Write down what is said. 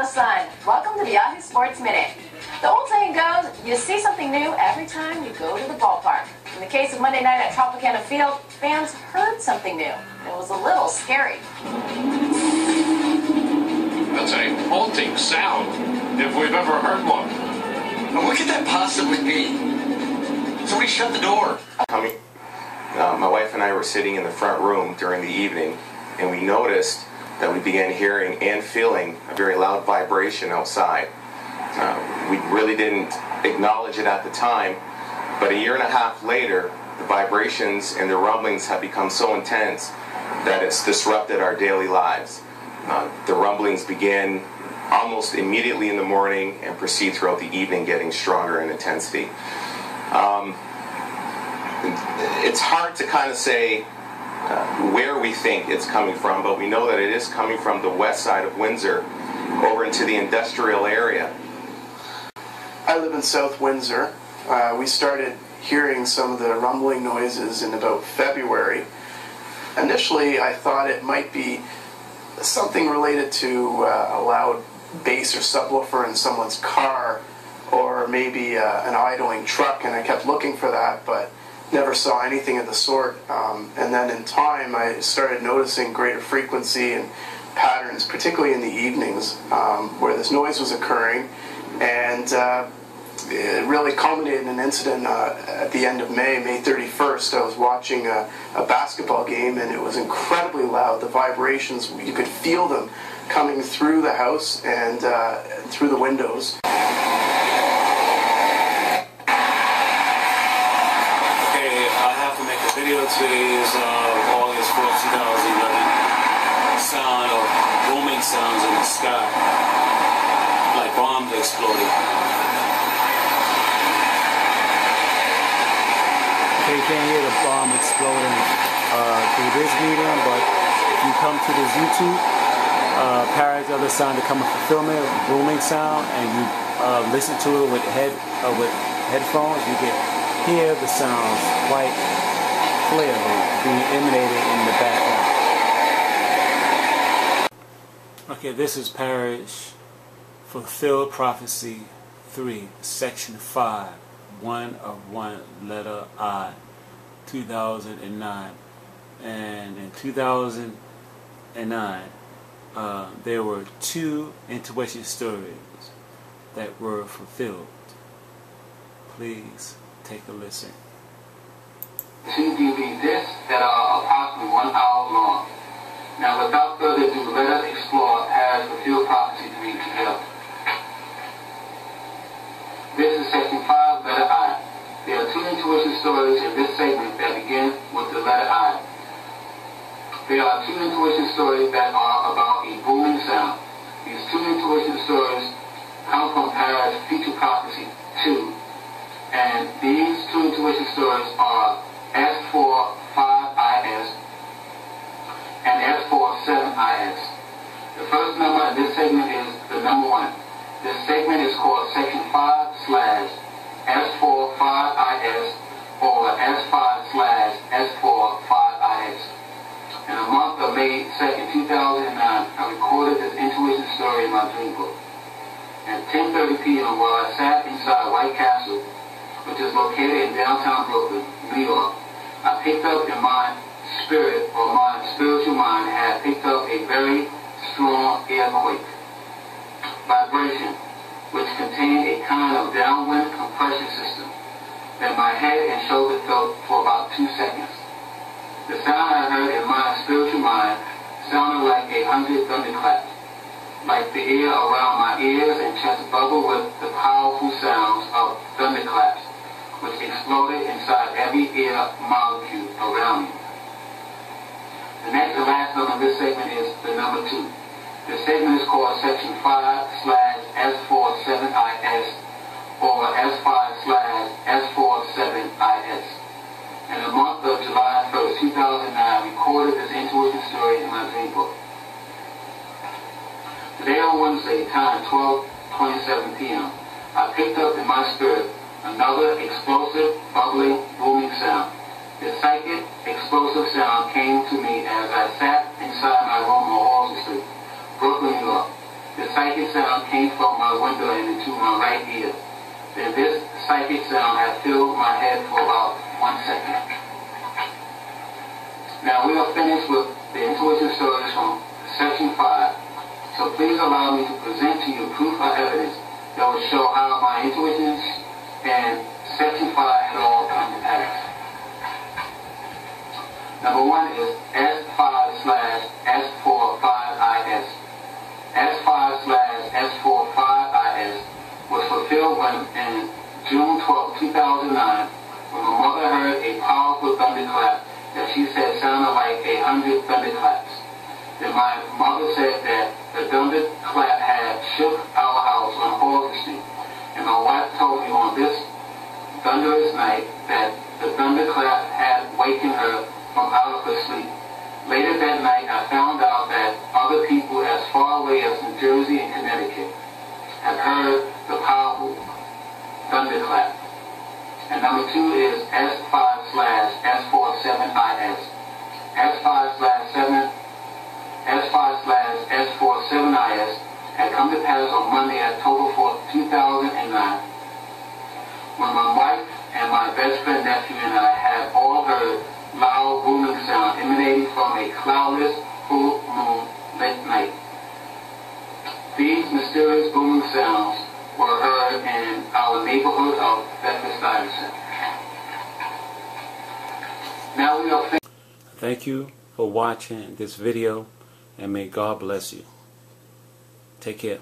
son. Welcome to the Yahoo Sports Minute. The old saying goes, you see something new every time you go to the ballpark. In the case of Monday night at Tropicana Field, fans heard something new. It was a little scary. That's a halting sound, if we've ever heard one. Now, what could that possibly be? Somebody shut the door. My wife and I were sitting in the front room during the evening, and we noticed that we began hearing and feeling a very loud vibration outside. We really didn't acknowledge it at the time, but a year and a half later, the vibrations and the rumblings have become so intense that it's disrupted our daily lives. The rumblings begin almost immediately in the morning and proceed throughout the evening, getting stronger in intensity. It's hard to kind of say where we think it's coming from, but we know that it is coming from the west side of Windsor over into the industrial area. I live in South Windsor. We started hearing some of the rumbling noises in about February. Initially, I thought it might be something related to a loud bass or subwoofer in someone's car, or maybe an idling truck, and I kept looking for that, but never saw anything of the sort. And then in time, I started noticing greater frequency and patterns, particularly in the evenings, where this noise was occurring. And it really culminated in an incident at the end of May 31st. I was watching a basketball game, and it was incredibly loud. The vibrations, you could feel them coming through the house and through the windows. Video today is August 4th, 2011. Sound of booming sounds in the sky, like bombs exploding. Okay, you can't hear the bomb exploding through this medium, but if you come to this YouTube, Parrish other sound to come a fulfillment, booming sound, and you listen to it with headphones, you can hear the sounds quite clearly being emanated in the background. Okay, this is Parrish, Fulfilled Prophecy 3, Section 5, 1 of 1, letter I, 2009. And in 2009, there were 2 intuition stories that were fulfilled. Please take a listen. 2 DVD discs that are approximately 1 hour long. Now, without further ado, let us explore Parrish Fulfilled Prophecy 3 together. This is Section 5, letter I. There are 2 intuition stories in this segment that begin with the letter I. There are 2 intuition stories that are about a booming sound. These 2 intuition stories come from Parrish Future Prophecy 2. And these 2 intuition stories are S45IS and S47IS. The first number in this segment is the number 1. This segment is called Section 5/S45IS or S5/S45IS. In the month of May 2nd, 2009, I recorded this intuition story in my dream book. At 10:30 p.m. while I sat inside White Castle, which is located in downtown Brooklyn, New York, I picked up in my spirit, or my spiritual mind had picked up a very strong earthquake vibration, which contained a kind of downwind compression system that my head and shoulder felt for about 2 seconds. The sound I heard in my spiritual mind sounded like 100 thunderclaps, like the air around my ears and chest bubbled with the powerful sounds of thunderclaps, which exploded inside every air molecule around me. The next and last number of this segment is the number 2. This segment is called Section 5/S47IS or S5/S47IS. In the month of July 1st, 2009, I recorded this intuition story in my dream book. Today on Wednesday, time 12:27 p.m., I picked up in my spirit another explosive, bubbling, booming sound. This psychic, explosive sound came to me as I sat inside my room on Halsey Street, Brooklyn, New York. This psychic sound came from my window and into my right ear. Then this psychic sound had filled my head for about 1 second. Now we are finished with the intuition stories from section 5. So please allow me to present to you proof or evidence that will show how my intuitions and section 5 had all come to pass. Number 1 is S5/S45IS. S5/S45IS was fulfilled when in June 12, 2009, when my mother heard a powerful thunderclap that she said sounded like 100 thunderclaps. Then my mother said that the thunderclap had shook our house on Horton Street. And my wife told me on this thunderous night that the thunderclap had wakened her from out of her sleep. Later that night, I found out that other people as far away as New Jersey and Connecticut have heard the powerful thunderclap. And number 2 is S5/S47IS. S5/S47IS had come to pass on Monday, October 4th, 2009, when my wife and my best friend nephew and I had all heard loud booming sound emanating from a cloudless, full moon lit night. These mysterious booming sounds were heard in our neighborhood of Bed-stuy. Now we are Thank you for watching this video, and may God bless you. Take care.